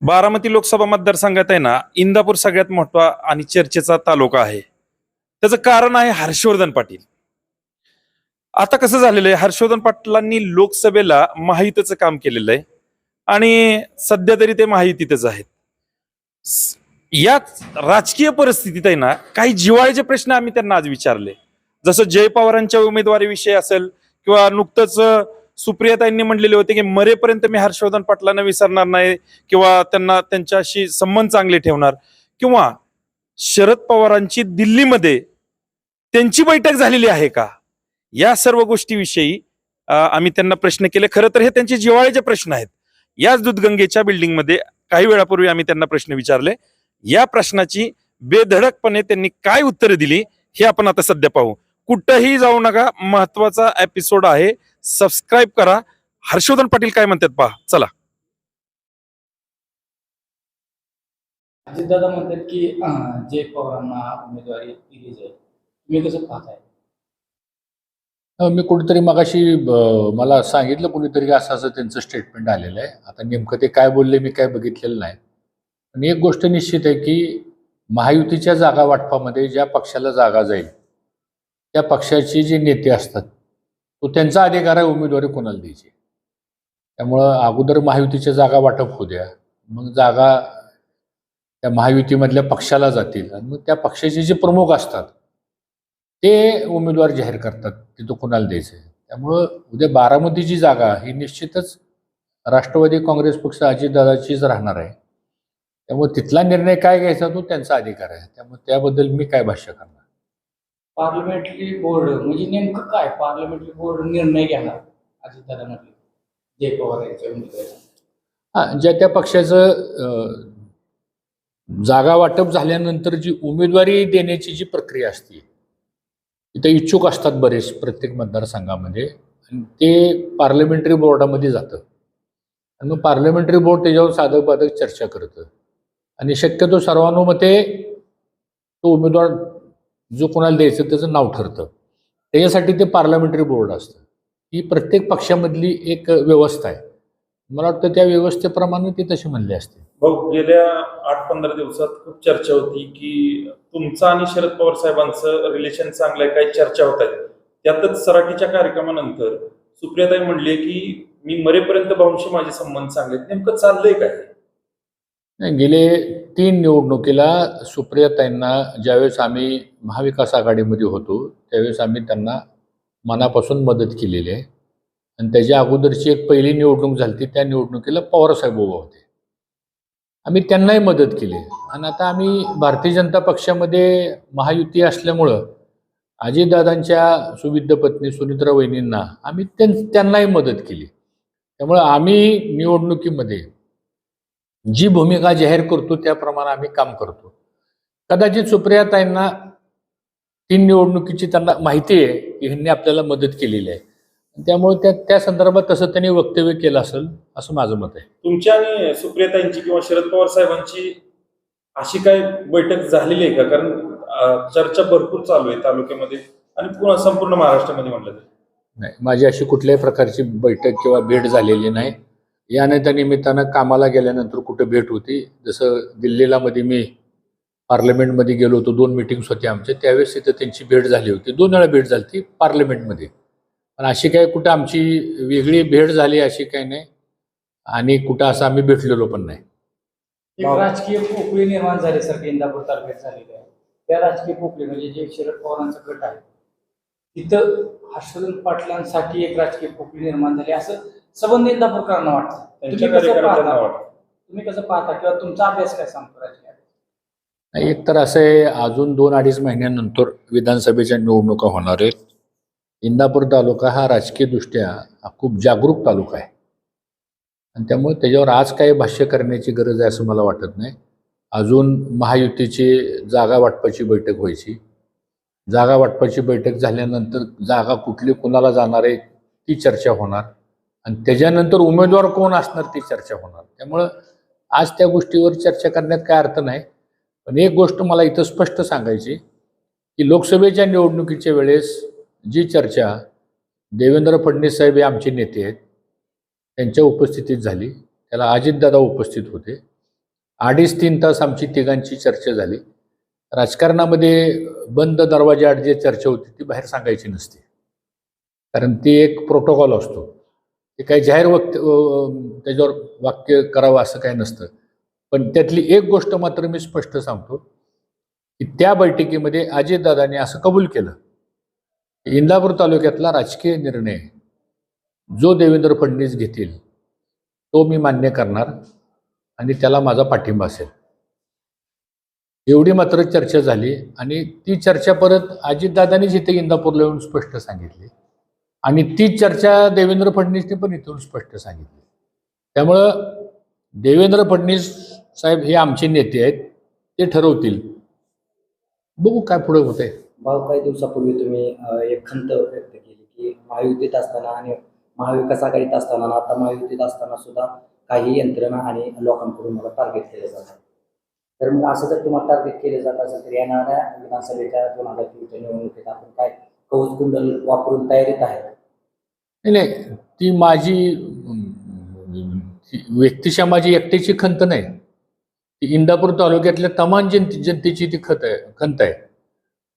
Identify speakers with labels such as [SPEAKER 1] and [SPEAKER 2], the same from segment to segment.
[SPEAKER 1] बारामती लोकसभा मतदारसंघात आहे ना, इंदापूर सगळ्यात मोठा आणि चर्चेचा तालुका आहे. त्याचं कारण आहे हर्षवर्धन पाटील. आता कसं झालेलं आहे, हर्षवर्धन पाटलांनी लोकसभेला महायुतीचं काम केलेलं आहे आणि सध्या तरी ते महायुतीतच आहेत. याच राजकीय परिस्थितीत आहे ना, काही जिव्हाळ्याचे प्रश्न आम्ही त्यांना आज विचारले. जसं जय पवारांच्या उमेदवारीविषयी असेल किंवा नुकतंच सुप्रियाताईंनी म्हणलेले होते की मरेपर्यंत मी हर्षवर्धन पाटलांना विसरणार नाही किंवा त्यांना त्यांच्याशी संबंध चांगले ठेवणार, किंवा शरद पवारांची दिल्लीमध्ये त्यांची बैठक झालेली आहे का, या सर्व गोष्टीविषयी आम्ही त्यांना प्रश्न केले. खरं तर हे त्यांचे जिव्हाळ्याचे प्रश्न आहेत. याच दूधगंगेच्या बिल्डिंगमध्ये काही वेळापूर्वी आम्ही त्यांना प्रश्न विचारले. या प्रश्नाची बेधडकपणे त्यांनी काय उत्तरे दिली हे आपण आता सध्या पाहू. कुठंही जाऊ नका, महत्वाचा एपिसोड आहे, सबस्क्राईब करा. हर्षवर्धन पाटील काय म्हणतात पहा, चला.
[SPEAKER 2] अजितदादा म्हणतात की जय पवारांना उमेदवारी दिली जाईल, तुम्ही कसं पाहताय?
[SPEAKER 3] मी कुठेतरी मगाशी मला सांगितलं कुणीतरी की असं असं त्यांचं स्टेटमेंट आलेलं आहे. आता नेमकं ते काय बोलले मी काय बघितलेलं नाही. पण एक गोष्ट निश्चित आहे की महायुतीच्या जागा वाटपामध्ये ज्या पक्षाला जागा जाईल त्या पक्षाचे जे नेते असतात तो त्यांचा अधिकार आहे उमेदवारी कोणाला द्यायची. त्यामुळं अगोदर महायुतीच्या जागा वाटप होऊ द्या, मग जागा त्या महायुतीमधल्या पक्षाला जातील आणि मग त्या पक्षाचे जे प्रमुख असतात ते उमेदवार जाहीर करतात तिथं कोणाला द्यायचं आहे. त्यामुळं उद्या बारामतीची जागा ही निश्चितच राष्ट्रवादी काँग्रेस पक्ष अजितदादाचीच राहणार आहे. त्यामुळे तिथला निर्णय काय घ्यायचा तो त्यांचा अधिकार आहे. त्यामुळे त्याबद्दल मी काय भाष्य करणार.
[SPEAKER 2] पार्लमेंटरी बोर्ड म्हणजे नेमकं काय? पार्लमेंटरी बोर्ड निर्णय घेणार अजितदादा म्हटले जय पवार यांच्या उमेदवारी.
[SPEAKER 3] हां, ज्या त्या पक्षाचं जागा वाटप झाल्यानंतर जी उमेदवारी देण्याची जी प्रक्रिया असते तिथे इच्छुक असतात बरेच प्रत्येक मतदारसंघामध्ये आणि ते पार्लमेंटरी बोर्डामध्ये जातं आणि मग पार्लमेंटरी बोर्ड त्याच्यावर साधक बाधक चर्चा करतं आणि शक्यतो सर्वानुमते तो उमेदवार जो कोणाला द्यायचं त्याचं नाव ठरतं. त्याच्यासाठी ते पार्लमेंटरी बोर्ड असतं. ही प्रत्येक पक्षामधली एक व्यवस्था आहे. मला वाटतं त्या व्यवस्थेप्रमाणे ती तशी म्हणली असते.
[SPEAKER 1] भाऊ, गेल्या 8-15 दिवसात खूप चर्चा होती की तुमचं आणि शरद पवार साहेबांचं रिलेशन चांगलं आहे, काही चर्चा होत आहेत. त्यातच सराटीच्या कार्यक्रमानंतर सुप्रियाताई म्हणले की मी मरेपर्यंत भाऊंशी माझे संबंध चांगले आहेत. नेमकं चाललंय काय?
[SPEAKER 3] नाही, गेले 3 निवडणुकीला सुप्रियाताईंना ज्यावेळेस आम्ही महाविकास आघाडीमध्ये होतो त्यावेळेस आम्ही त्यांना मनापासून मदत केलेली आहे आणि त्याच्या अगोदरची एक पहिली निवडणूक झाली त्या निवडणुकीला पवारसाहेब उभा होते. आम्ही त्यांनाही मदत केली आणि आता आम्ही भारतीय जनता पक्षामध्ये महायुती असल्यामुळं अजितदादांच्या सुविद्य पत्नी सुनित्रा वहिनींना आम्ही त्यांनाही मदत केली. त्यामुळं आम्ही निवडणुकीमध्ये जी भूमिका जाहीर करतो त्याप्रमाणे आम्ही काम करतो. कदाचित सुप्रियाताईंना 3 निवडणुकीची त्यांना माहिती आहे की ह्यांनी आपल्याला मदत केलेली आहे, त्यामुळे त्या संदर्भात तसं त्यांनी वक्तव्य केलं असेल असं माझं मत आहे.
[SPEAKER 1] तुमच्या आणि सुप्रियाताईंची किंवा शरद पवार साहेबांची अशी काय बैठक झालेली आहे का? कारण चर्चा भरपूर चालू आहे तालुक्यामध्ये आणि पुन्हा संपूर्ण महाराष्ट्रामध्ये म्हटलं तर.
[SPEAKER 3] नाही, माझी अशी कुठल्याही प्रकारची बैठक किंवा भेट झालेली नाही. याने त्या निमित्तानं कामाला गेल्यानंतर कुठं भेट होती, जसं दिल्लीला मध्ये मी पार्लमेंटमध्ये गेलो होतो, 2 मीटिंग्स होते आमचे, त्यावेळेस तिथं त्यांची भेट झाली होती. 2 वेळा भेट झाली ती पार्लमेंटमध्ये. पण अशी काही कुठं आमची वेगळी भेट झाली अशी काही नाही आणि कुठं असं आम्ही भेटलेलो पण नाही.
[SPEAKER 2] एक राजकीय पोकळी निर्माण झाल्यासारखं इंदापूर तालुक्यात झालेली आहे. त्या राजकीय पोकळी म्हणजे जे शरद पवारांचा गट आहे तिथं हर्षवर्धन पाटलांसाठी एक राजकीय पोकळी निर्माण झाली असं संबंध इंदापूरकरांना वाटतं. तुम्ही कसं पाहता किंवा तुमचा अभ्यास काय सांगतो राजकीय?
[SPEAKER 3] एक तर असं आहे, अजून 2-2.5 महिन्यानंतर विधानसभेच्या निवडणुका होणार आहेत. इंदापूर तालुका हा राजकीयदृष्ट्या खूप जागरूक तालुका आहे आणि त्यामुळे त्याच्यावर आज काही भाष्य करण्याची गरज आहे असं मला वाटत नाही. अजून महायुतीची जागा वाटपाची बैठक व्हायची. जागा वाटपाची बैठक झाल्यानंतर जागा कुठली कुणाला जाणार आहे ती चर्चा होणार आणि त्याच्यानंतर उमेदवार कोण असणार ती चर्चा होणार. त्यामुळं आज त्या गोष्टीवर चर्चा करण्यात काय अर्थ नाही. पण एक गोष्ट मला इथं स्पष्ट सांगायची की लोकसभेच्या निवडणुकीच्या वेळेस जी चर्चा देवेंद्र फडणवीस साहेब हे आमचे नेते आहेत त्यांच्या उपस्थितीत झाली, त्याला अजितदादा उपस्थित होते 2.5-3 तास आमची तिघांची चर्चा झाली. राजकारणामध्ये बंद दरवाजाआड जी चर्चा होती ती बाहेर सांगायची नसते, कारण ती एक प्रोटोकॉल असतो. ते काही जाहीर त्याच्यावर वाक्य करावं असं काही नसतं. पण त्यातली एक गोष्ट मात्र मी स्पष्ट सांगतो की त्या बैठकीमध्ये अजितदादांनी असं कबूल केलं की इंदापूर तालुक्यातला राजकीय निर्णय जो देवेंद्र फडणवीस घेतील तो मी मान्य करणार आणि त्याला माझा पाठिंबा असेल. एवढी मात्र चर्चा झाली आणि ती चर्चा परत अजितदादांनीच इथे इंदापूरला येऊन स्पष्ट सांगितली आणि ती चर्चा देवेंद्र फडणवीसने पण इथून स्पष्ट सांगितली. त्यामुळं देवेंद्र फडणवीस साहेब हे आमचे नेते आहेत, ते ठरवतील. बघू काय पुढे होतंय.
[SPEAKER 4] भाऊ, काही दिवसापूर्वी तुम्ही एक खंत व्यक्त केली की महायुतीत असताना आणि महाविकास आघाडीत असताना आता महायुतीत असताना सुद्धा काही यंत्रणा आणि लोकांकडून मला टार्गेट केले जातात. तर मग असं जर तुम्हाला टार्गेट केले जात असेल तर येणाऱ्या विधानसभेच्या 2024च्या निवडणुकीत आपण काय कवच कुंडल वापरून तयारीत आहे?
[SPEAKER 3] नाही, ती माझी व्यक्तिशः माझी एकट्याची खंत नाही. ती इंदापूर तालुक्यातल्या तमाम जनतेची ती खंत आहे.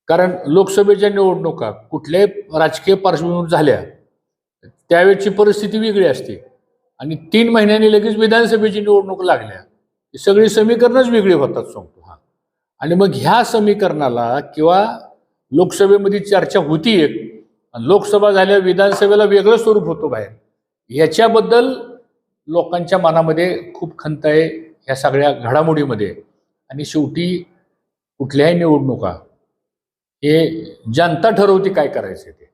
[SPEAKER 3] कारण लोकसभेच्या निवडणुका कुठल्याही राजकीय पार्श्वभूमीवर झाल्या त्यावेळेची परिस्थिती वेगळी असते आणि 3 महिन्यांनी लगेच विधानसभेची निवडणूक लागल्या, ही सगळी समीकरणच वेगळी होतात सांगतो. हा, आणि मग ह्या समीकरणाला किंवा लोकसभेमध्ये चर्चा होती एक, लोकसभा झाल्या विधानसभेला वेगळं स्वरूप होतो बाहेर, ह्याच्याबद्दल लोकांच्या मनामध्ये खूप खंत आहे ह्या सगळ्या घडामोडीमध्ये. आणि शेवटी कुठल्याही निवडणुका हे जनता ठरवते काय करायचं ते.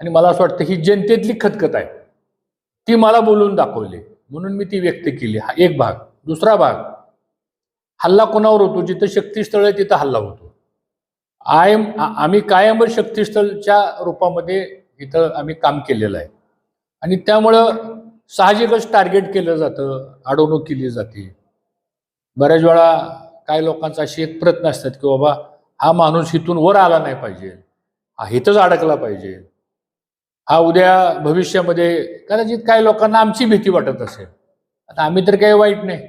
[SPEAKER 3] आणि मला असं वाटतं ही जनतेतली खतखत आहे, ती मला बोलून दाखवली म्हणून मी ती व्यक्त केली. हा एक भाग. दुसरा भाग, हल्ला कोणावर होतो? जिथं शक्तीस्थळ आहे तिथं हल्ला होतो. आम्ही कायम शक्तीस्थळच्या रूपामध्ये इथं आम्ही काम केलेलं आहे आणि त्यामुळं साहजिकच टार्गेट केलं जातं, अडवणूक केली जाते. बऱ्याच वेळा काय लोकांचा अशी एक प्रयत्न असतात की बाबा हा माणूस इथून वर आला नाही पाहिजे, हा इथंच अडकला पाहिजे, हा उद्या भविष्यामध्ये, कदाचित काही लोकांना आमची भीती वाटत असेल. आता आम्ही तर काही वाईट नाही,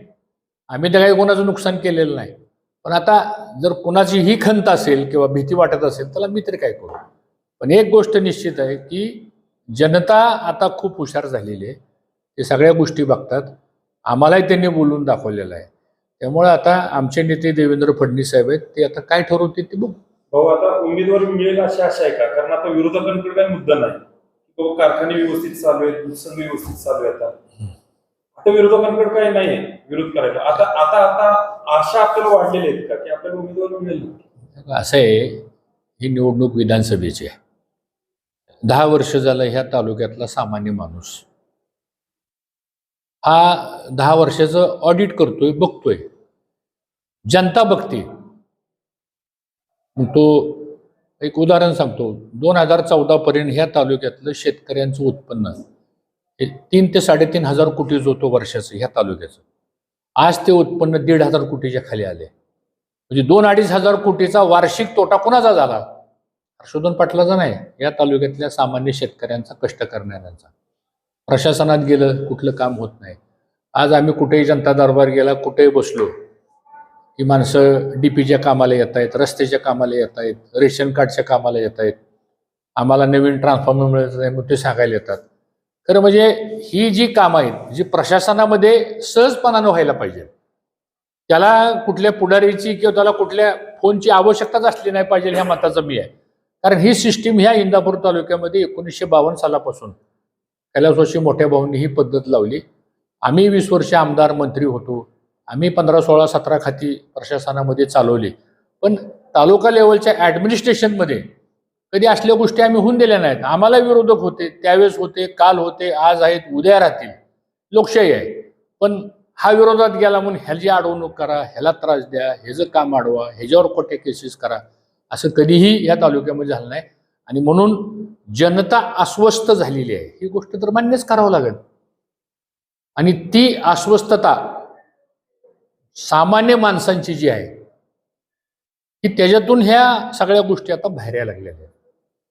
[SPEAKER 3] आम्ही तर काही कोणाचं नुकसान केलेलं नाही. पण आता जर कोणाची ही खंत असेल किंवा भीती वाटत असेल त्याला मी तरी काय करू. पण एक गोष्ट निश्चित आहे की जनता आता खूप हुशार झालेली आहे, ते सगळ्या गोष्टी बघतात. आम्हालाही त्यांनी बोलून दाखवलेलं आहे. त्यामुळे आता आमचे नेते देवेंद्र फडणवीस साहेब आहेत, ते आता काय ठरवतील ते बघू.
[SPEAKER 1] भाऊ, आता उमेदवारी मिळेल अशी आशा आहे का? कारण आता विरोधकांकडे काही मुद्दा नाही, तो कारखाने व्यवस्थित चालू आहेत, सगळं व्यवस्थित चालू आहे. आता विरोधकांकडे काही नाही विरोध करायला. आता आता आता आशा आपल्याला वाढलेली आहेत का की आपल्याला उमेदवारी मिळेल?
[SPEAKER 3] असं आहे, ही निवडणूक विधानसभेची आहे. 10 वर्ष झालं ह्या तालुक्यातला सामान्य माणूस हा 10 वर्षाचं ऑडिट करतोय, बघतोय, जनता बघते. मग तो एक उदाहरण सांगतो. 2014 पर्यंत ह्या तालुक्यातलं शेतकऱ्यांचं उत्पन्न हे 3 ते 3.5 हजार कोटी होतं वर्षाचं ह्या तालुक्याचं. आज ते उत्पन्न 1,500 कोटीच्या खाली आले. म्हणजे 2-2.5 हजार कोटीचा वार्षिक तोटा कोणाचा झाला? हर्षवर्धन पाटलाचा नाही, या तालुक्यातल्या सामान्य शेतकऱ्यांचा, कष्ट करणाऱ्यांचा. प्रशासनात गेलं कुठलं काम होत नाही. आज आम्ही कुठेही जनता दरबार गेला, कुठेही बसलो की माणसं डीपीच्या कामाला येत आहेत, रस्त्याच्या कामाला येत आहेत, रेशन कार्डच्या कामाला येत आहेत, आम्हाला नवीन ट्रान्सफॉर्मर मिळत नाही मग ते सांगायला येतात. खरं म्हणजे ही जी कामं आहेत जी प्रशासनामध्ये सहजपणानं व्हायला पाहिजे, त्याला कुठल्या पुढारीची किंवा त्याला कुठल्या फोनची आवश्यकताच असली नाही पाहिजे, ह्या मताचा मी आहे. कारण ही सिस्टीम ह्या इंदापूर तालुक्यामध्ये 1952 सालापासून कैलासवासी मोठ्या भाऊंनी ही पद्धत लावली. आम्ही 20 वर्ष आमदार मंत्री होतो, आम्ही 15, 16, 17 खाती प्रशासनामध्ये चालवली. पण तालुका लेवलच्या ॲडमिनिस्ट्रेशनमध्ये कधी असल्या गोष्टी आम्ही होऊन दिल्या नाहीत. आम्हाला विरोधक होते, त्यावेळेस होते, काल होते, आज आहेत, उद्या राहतील. लोकशाही आहे. पण हा विरोधात गेला म्हणून ह्याची अडवणूक करा, ह्याला त्रास द्या, ह्याचं काम अडवा, ह्याच्यावर खोटे केसेस करा, असं कधीही या तालुक्यामध्ये झालं नाही. आणि म्हणून जनता अस्वस्थ झालेली आहे, ही गोष्ट तर मान्यच करावं लागेल. आणि ती अस्वस्थता सामान्य माणसांची जी आहे की त्याच्यातून ह्या सगळ्या गोष्टी आता बाहेर यायला लागलेल्या आहेत.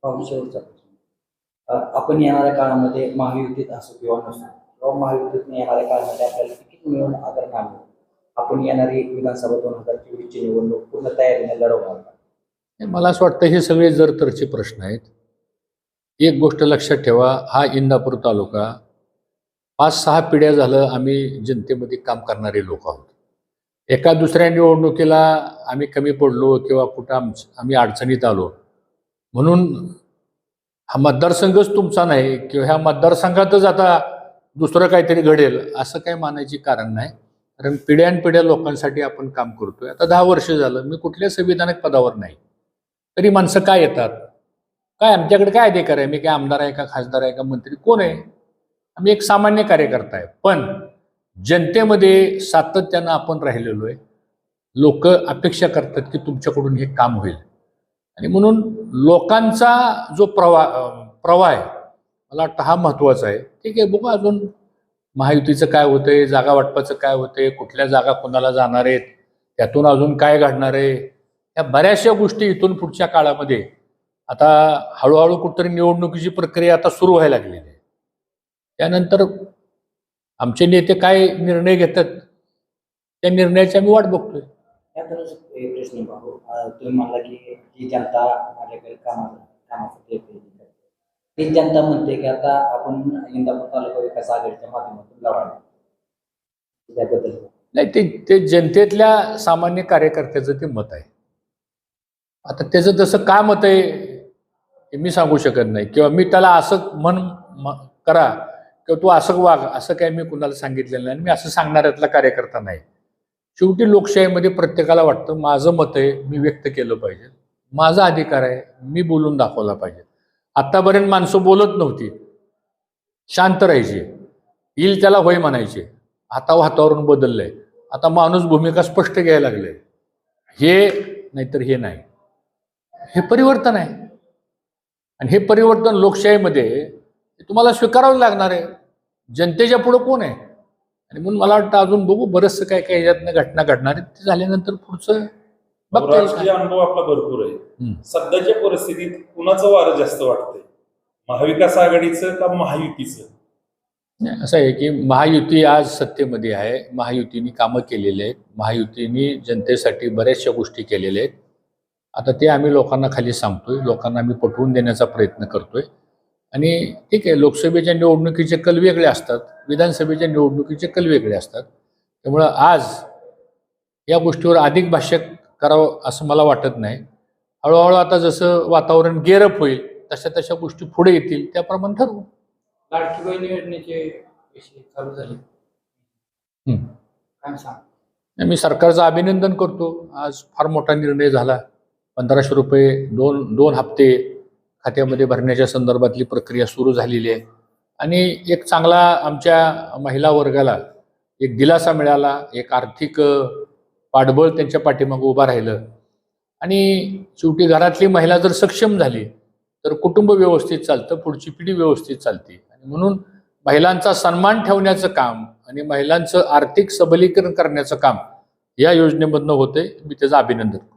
[SPEAKER 4] शेवटचा प्रश्न. आपण येणाऱ्या काळामध्ये महायुतीत असो किंवा नसो किंवा महायुतीत येणाऱ्या काळामध्ये आपल्याला तिकीट मिळून अगर काम आपण येणारी विधानसभा 2024 ची निवडणूक पूर्ण तयारीने लढवणार का?
[SPEAKER 3] मला असं वाटतं हे सगळे जरतरचे प्रश्न आहेत. एक गोष्ट लक्षात ठेवा, हा इंदापूर तालुका 5-6 पिढ्या झालं आम्ही जनतेमध्ये काम करणारे लोक आहोत. एका दुसऱ्या निवडणुकीला आम्ही कमी पडलो किंवा कुठं आम्ही अडचणीत आलो म्हणून हा मतदारसंघच तुमचा नाही किंवा ह्या मतदारसंघातच आता दुसरं काहीतरी घडेल असं काही मानायची कारण नाही. कारण पिढ्यानपिढ्या लोकांसाठी आपण काम करतोय. आता 10 वर्ष झालं मी कुठल्या संविधानिक पदावर नाही, तरी माणसं काय येतात, काय आमच्याकडे काय अधिकार आहे, मी काय आमदार आहे का, खासदार आहे का, मंत्री कोण आहे, आम्ही एक सामान्य कार्यकर्ता आहे. पण जनतेमध्ये सातत्यानं आपण राहिलेलो आहे. लोक अपेक्षा करतात की तुमच्याकडून हे काम होईल आणि म्हणून लोकांचा जो प्रवाह आहे मला वाटतं हा महत्त्वाचा आहे. ठीक आहे, बघू अजून महायुतीचं काय होतंय, जागा वाटपाचं काय होतंय, कुठल्या जागा कोणाला जाणार आहेत, त्यातून अजून काय घडणार आहे, या बऱ्याचशा गोष्टी इथून पुढच्या काळामध्ये आता हळूहळू कुठतरी निवडणुकीची प्रक्रिया आता सुरू व्हायला लागलेली आहे. त्यानंतर आमचे नेते काय निर्णय घेतात त्या निर्णयाची आम्ही वाट बघतोय.
[SPEAKER 4] त्यातूनच एक प्रश्न भाऊ, तुम्ही म्हणला की जनता माझ्याकडे कामासाठी येते. ती जनता म्हणते की आता आपण इंदापूर तालुका विकास आघाडीच्या माध्यमातून लढावं. त्याबद्दल
[SPEAKER 3] नाही, ते जनतेतल्या सामान्य कार्यकर्त्याचं ते मत आहे. आता त्याचं तसं काय मत आहे हे मी सांगू शकत नाही किंवा मी त्याला असं करा किंवा तू असं वाग असं काय मी कुणाला सांगितलेलं नाही. मी असं सांगणाऱ्यातला कार्यकर्ता नाही. शेवटी लोकशाहीमध्ये प्रत्येकाला वाटतं माझं मत आहे मी व्यक्त केलं पाहिजे, माझा अधिकार आहे मी बोलून दाखवला पाहिजे. आतापर्यंत माणसं बोलत नव्हती, शांत राहायची, येईल त्याला होय म्हणायचे. आता वातावरण बदललंय, आता माणूस भूमिका स्पष्ट घ्यायला लागले. हे नाहीतर हे नाही, हे परिवर्तन आहे आणि हे परिवर्तन लोकशाहीमध्ये तुम्हाला स्वीकारावं लागणार आहे. जनतेच्या पुढे कोण आहे आणि म्हणून मला वाटतं अजून बघू बरंचसं काय काय याच्यातनं घटना घडणार आहेत. ते झाल्यानंतर पुढचं बघता येईल.
[SPEAKER 1] राजकीय अनुभव आपला भरपूर आहे. सध्याच्या परिस्थितीत कुणाचं वारं जास्त वाटतंय, महाविकास आघाडीचं का महायुतीचं?
[SPEAKER 3] असं आहे की महायुती आज सत्तेमध्ये आहे, महायुतीने कामं केलेली आहेत, महायुतीने जनतेसाठी बऱ्याचशा गोष्टी केलेल्या आहेत. आता ते आम्ही लोकांना खाली सांगतोय, लोकांना आम्ही पटवून देण्याचा प्रयत्न करतोय. आणि ठीक आहे, लोकसभेच्या निवडणुकीचे कल वेगळे असतात, विधानसभेच्या निवडणुकीचे कल वेगळे असतात. त्यामुळं आज या गोष्टीवर अधिक भाष्य करावं असं मला वाटत नाही. हळूहळू आता जसं वातावरण गेअरअप होईल तशा तशा गोष्टी पुढे येतील, त्याप्रमाणे ठरवू.
[SPEAKER 2] लाडकी बहीण योजनेचे विषय चालू झाले, काय सांग?
[SPEAKER 3] मी सरकारचं अभिनंदन करतो. आज फार मोठा निर्णय झाला. 1500 रुपये दोन हप्ते खात्यामध्ये भरण्याच्या संदर्भातली प्रक्रिया सुरू झालेली आहे आणि एक चांगला आमच्या महिला वर्गाला एक दिलासा मिळाला, एक आर्थिक पाठबळ त्यांच्या पाठीमागे उभं राहिलं. आणि शेवटी घरातली महिला जर सक्षम झाली तर कुटुंब व्यवस्थित चालतं, पुढची पिढी व्यवस्थित चालते. आणि म्हणून महिलांचा सन्मान ठेवण्याचं काम आणि महिलांचं आर्थिक सबलीकरण करण्याचं काम या योजनेमधनं होते. मी त्याचं अभिनंदन करतो.